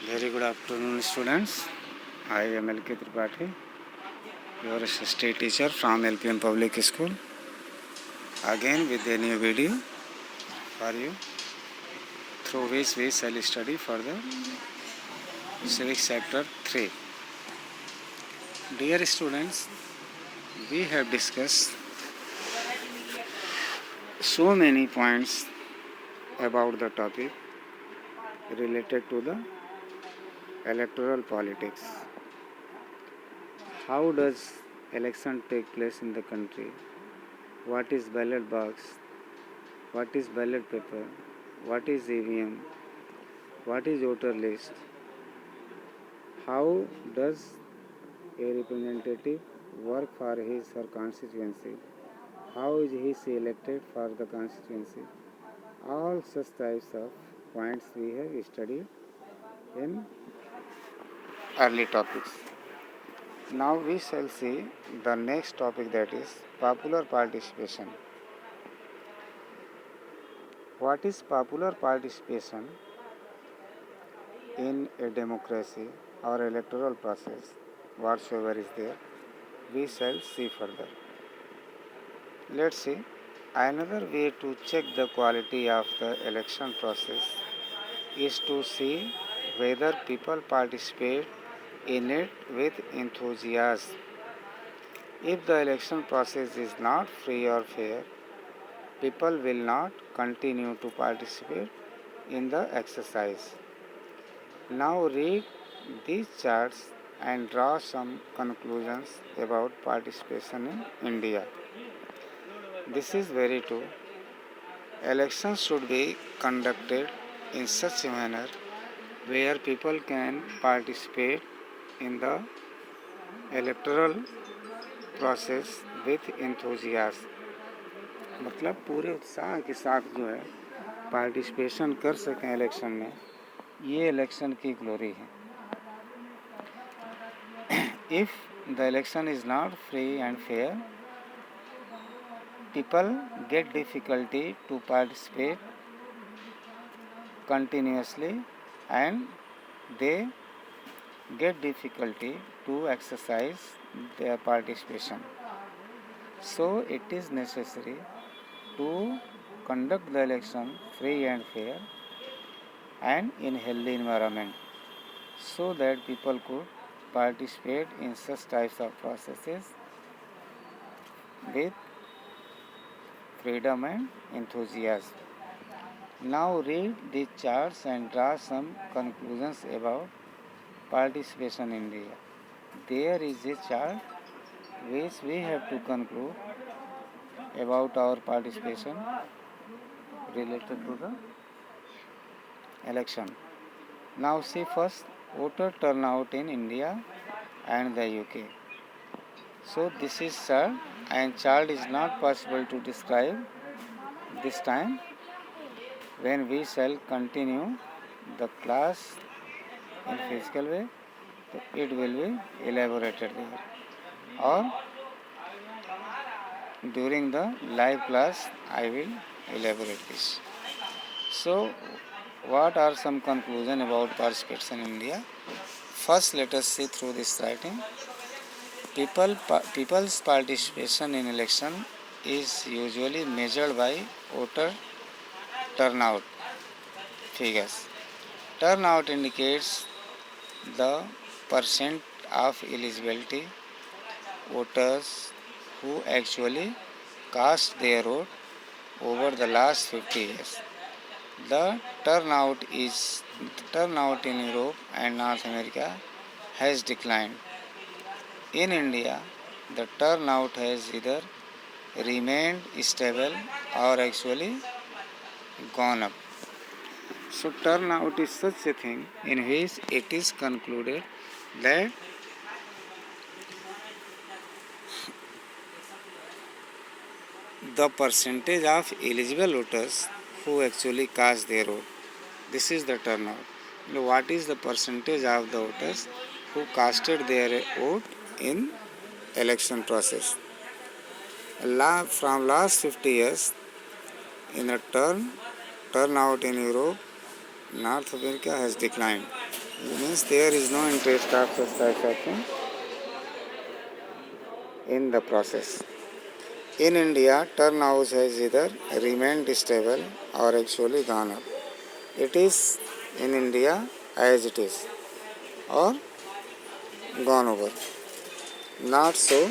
Very good afternoon, students. I am LK Tripathi, your state teacher from LPM Public School. Again with a new video for you, through which we shall study for the Civics Chapter 3. Dear students, we have discussed so many points about the topic related to the electoral politics. How does election take place in the country? What is ballot box? What is ballot paper? What is EVM? What is voter list? How does a representative work for his or constituency? How is he selected for the constituency? All such types of points we have studied in early topics. Now we shall see the next topic, that is popular participation. What is popular participation in a democracy or electoral process, whatsoever is there, we shall see further. Let's see. Another way to check the quality of the election process is to see whether people participate in it with enthusiasm. If the election process is not free or fair, people will not continue to participate in the exercise. Now read these charts and draw some conclusions about participation in India. This is very true. Elections should be conducted in such a manner where people can participate in the electoral process with enthusiasm. मतलब पूरे उत्साह के साथ जो है participation कर सकें election में, ये इलेक्शन की ग्लोरी है. If the election is not free and fair, people get difficulty to participate continuously and they get difficulty to exercise their participation. So it is necessary to conduct the election free and fair and in healthy environment so that people could participate in such types of processes with freedom and enthusiasm. Now read these charts and draw some conclusions about participation in India. There is a chart which we have to conclude about our participation related to the election. Now see first voter turnout in India and the UK. So this is chart, and chart is not possible to describe this time. When we shall continue the class in physical way, it will be elaborated there, or during the live class I will elaborate this. So what are some conclusion about participation in India? First, let us see through this writing. People's participation in election is usually measured by voter turnout figures. Turnout indicates the percent of eligibility voters who actually cast their vote over the last 50 years. The turnout in Europe and North America has declined. In India, the turnout has either remained stable or actually gone up. So turnout is such a thing in which it is concluded that the percentage of eligible voters who actually cast their vote, this is the turnout. What is the percentage of the voters who casted their vote in election process? From last 50 years, in a turnout in Europe North America has declined. It means there is no interest of such type of thing in the process. In India, turnout has either remained stable or actually gone up. It is in India as it is or gone over. Not so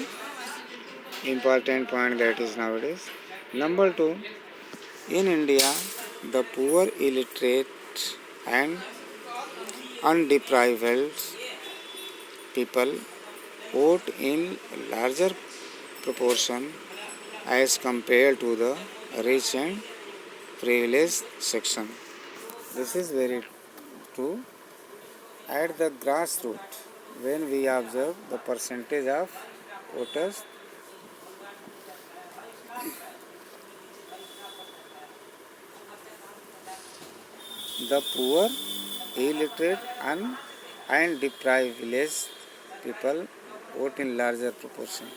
important point that is nowadays. Number two, in India, the poor, illiterate and undeprived people vote in larger proportion as compared to the rich and privileged section. This is very true. At the grassroots, when we observe the percentage of voters, the poor, illiterate, and deprived people vote in larger proportion.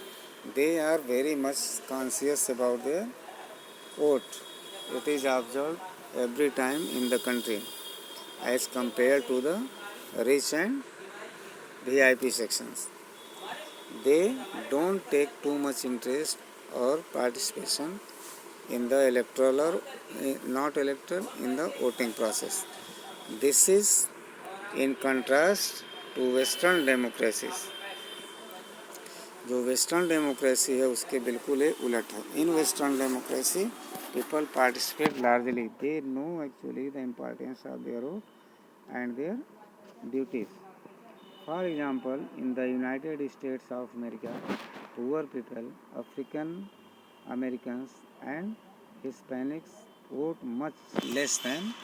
They are very much conscious about their vote. It is observed every time in the country as compared to the rich and VIP sections. They don't take too much interest or participation in the electoral or not electoral in the voting process. This is in contrast to Western democracies. जो western democracy है उसके बिल्कुल ही उलट है. In western democracy people participate largely. They know actually the importance of their vote and their duties. For example, in the United States of America, poor people, African Americans and Hispanics vote much less than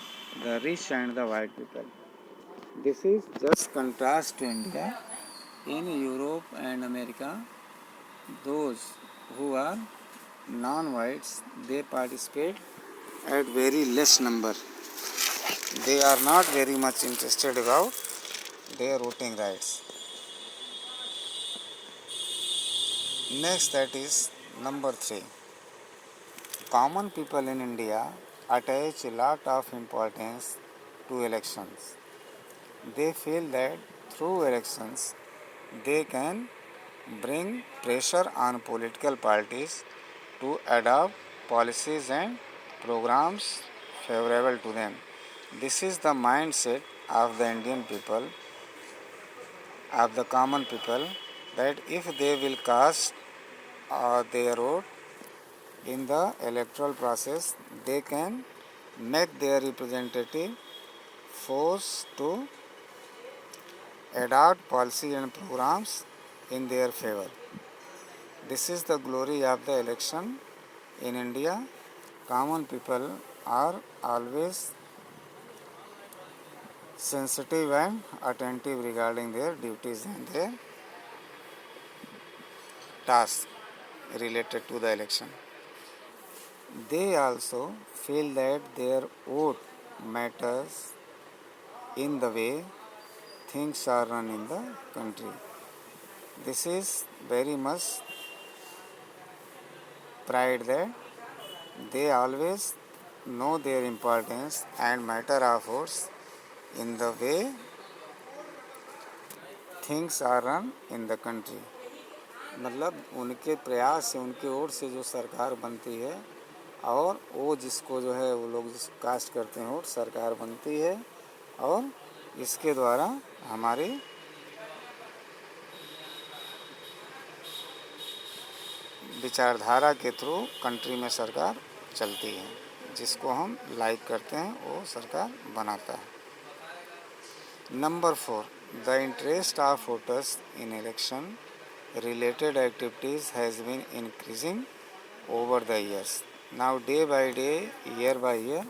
the rich and the white people. This is just contrast to India. In Europe and America, those who are non-whites, they participate at very less number. They are not very much interested about their voting rights. Next, that is number 3. Common people in India attach a lot of importance to elections. They feel that through elections they can bring pressure on political parties to adopt policies and programs favorable to them. This is the mindset of the Indian people, of the common people, that if they will cast their vote in the electoral process, they can make their representative forced to adopt policies and programs in their favor. This is the glory of the election in India. Common people are always sensitive and attentive regarding their duties and their tasks related to the election. They also feel that their vote matters in the way things are run in the country. This is very much pride that they always know their importance and matter of votes in the way things are run in the country. मतलब उनके प्रयास से, उनके ओर से जो सरकार बनती है और वो जिसको जो है वो लोग जिस कास्ट करते हैं वोट, सरकार बनती है और इसके द्वारा हमारी विचारधारा के थ्रू कंट्री में सरकार चलती है. जिसको हम लाइक करते हैं वो सरकार बनाता है. Number 4. The interest of voters in election related activities has been increasing over the years. Now day by day, year by year,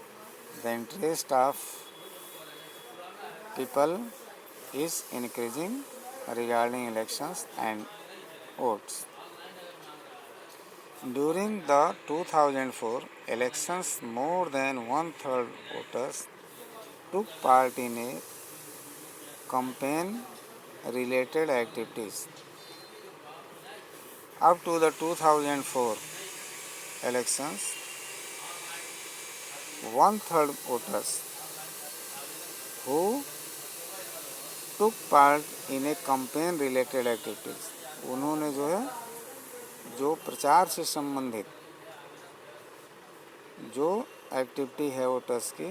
the interest of people is increasing regarding elections and votes. During the 2004 elections, more than one-third voters took part in a campaign-related activities. Up to the 2004 elections, one-third voters who took part in a campaign related activities. उन्होंने जो है जो प्रचार से संबंधित जो activity है voters की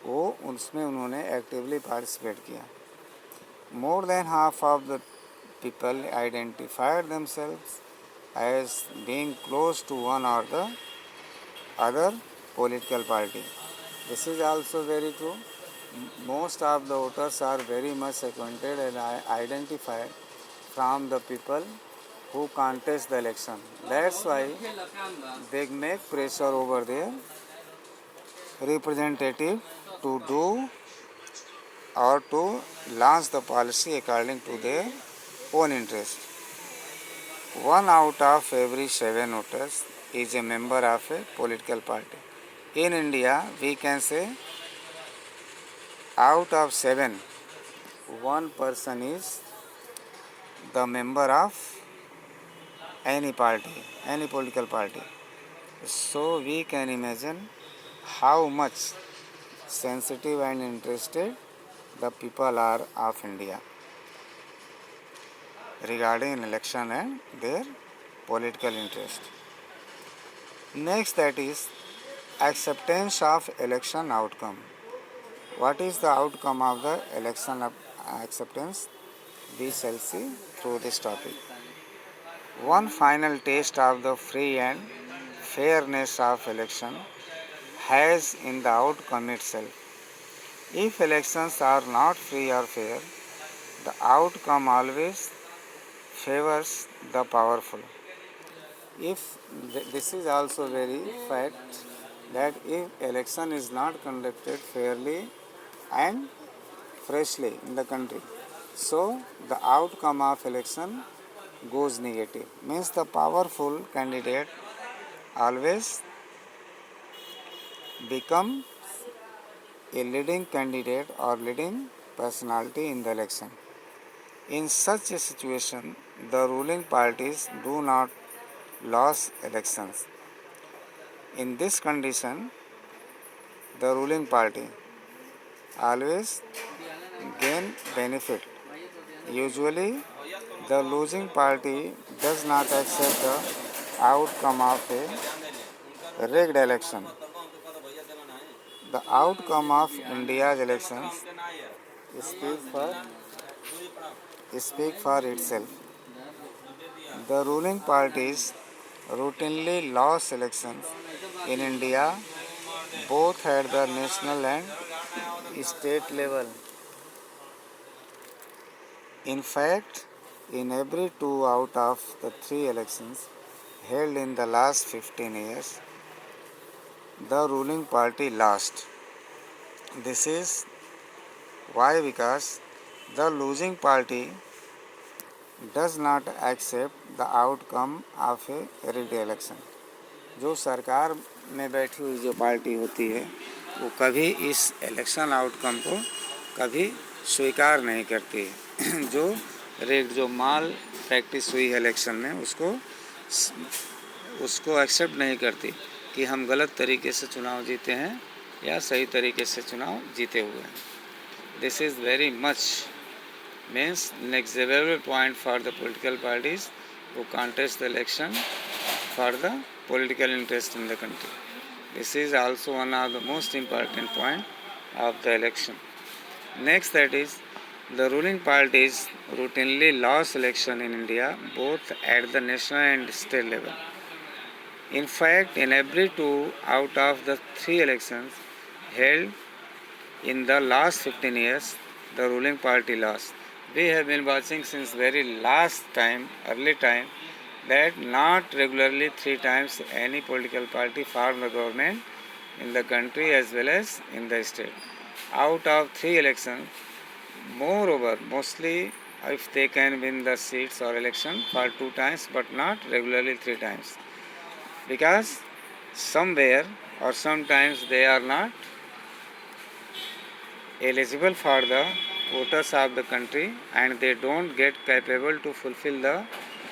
वो उसमें उन्होंने एक्टिवली पार्टिसिपेट किया. More than half of the people identified themselves as being close to one or the other political party. This is also very true. Most of the voters are very much acquainted and identified from the people who contest the election. That's why they make pressure over their representative to do or to launch the policy according to their own interest. 1 out of every 7 voters is a member of a political party. In India, we can say out of 7, one person is the member of any party, any political party. So we can imagine how much sensitive and interested the people are of India regarding election and their political interest. Next, that is acceptance of election outcome. What is the outcome of the election acceptance? We shall see through this topic. One final test of the free and fairness of election has in the outcome itself. If elections are not free or fair, the outcome always favors the powerful. If this is also very fact that if election is not conducted fairly and freshly in the country, so the outcome of election goes negative. Means the powerful candidate always become a leading candidate or leading personality in the election. In such a situation, the ruling parties do not lose elections. In this condition, the ruling party always gain benefit. Usually, the losing party does not accept the outcome of a rigged election. The outcome of India's elections speak for itself. The ruling parties routinely lost elections in India both at the national and state level. In fact, in every 2 out of the 3 elections held in the last 15 years, the ruling party lost. This is why? Because the losing party does not accept the outcome of a rigged election. जो सरकार में बैठी हुई जो party होती है वो कभी इस इलेक्शन आउटकम को कभी स्वीकार नहीं करती है. जो रिग्ड जो माल प्रैक्टिस हुई है इलेक्शन में उसको एक्सेप्ट नहीं करती कि हम गलत तरीके से चुनाव जीते हैं या सही तरीके से चुनाव जीते हुए हैं. This is very much means negligible point for the political parties who contest the election for the political interest in the country. This is also one of the most important point of the election. Next, that is the ruling parties routinely lost election in India both at the national and state level. In fact, in every 2 out of the 3 elections held in the last 15 years, the ruling party lost. We have been watching since very last time, early time, that not regularly 3 times any political party formed the government in the country as well as in the state. Out of 3 elections, moreover, mostly if they can win the seats or election for 2 times but not regularly 3 times. Because somewhere or sometimes they are not eligible for the voters of the country and they don't get capable to fulfill the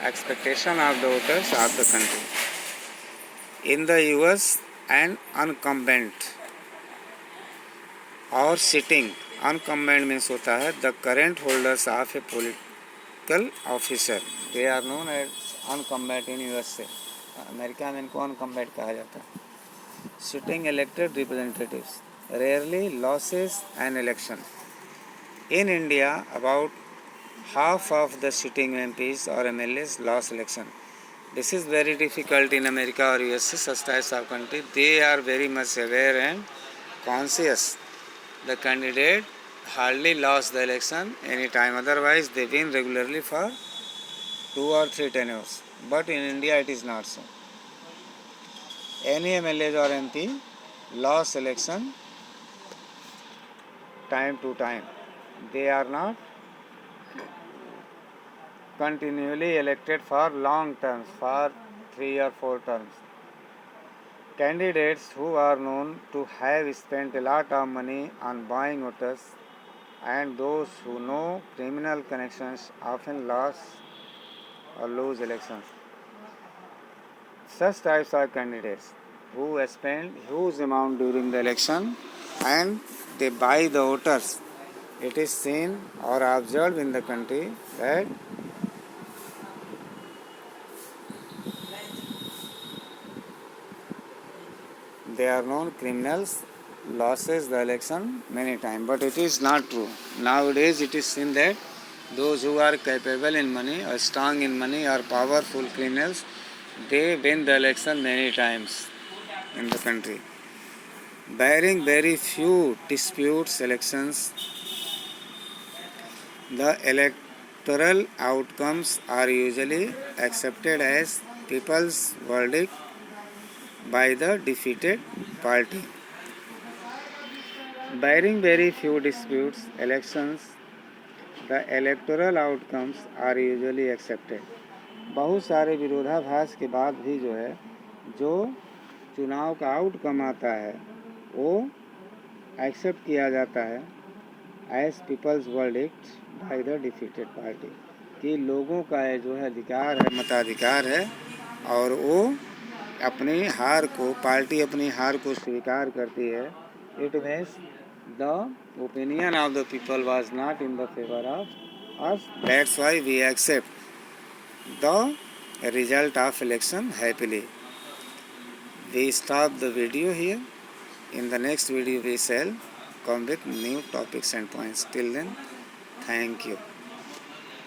expectation of the voters of the country. In the US, an incumbent और sitting incumbent means होता है the current holders of a political officer, they are known as incumbent in USA, America में इनको incumbent कहा जाता है। Sitting elected representatives rarely loses an election. In India about half of the sitting MPs or MLAs lost election. This is very difficult in America or USA, such types of country. They are very much aware and conscious. The candidate hardly lost the election any time. Otherwise, they win regularly for 2 or 3 tenures. But in India, it is not so. Any MLAs or MP lost election time to time. They are not continually elected for long terms, for 3 or 4 terms. Candidates who are known to have spent a lot of money on buying voters and those who know criminal connections often lose elections. Such types of candidates who spend huge amount during the election and they buy the voters. It is seen or observed in the country that they are known criminals loses the election many times, but it is not true. Nowadays it is seen that those who are capable in money or strong in money or powerful criminals, they win the election many times in the country. Barring very few disputes elections, the electoral outcomes are usually accepted as people's verdict by the defeated party. Barring very few disputes, elections, the electoral outcomes are usually accepted. बहुत सारे विरोधाभास के बाद भी जो चुनाव का outcome आता है वो एक्सेप्ट किया जाता है as people's verdict by the defeated party, कि लोगों का अधिकार है, मताधिकार है और वो अपनी हार को, पार्टी अपनी हार को स्वीकार करती है. It means the opinion of the people was not in the favour of us. That's why we accept the result of election happily. We stop the video here. In the next video we shall come with new topics and points. Till then, thank you.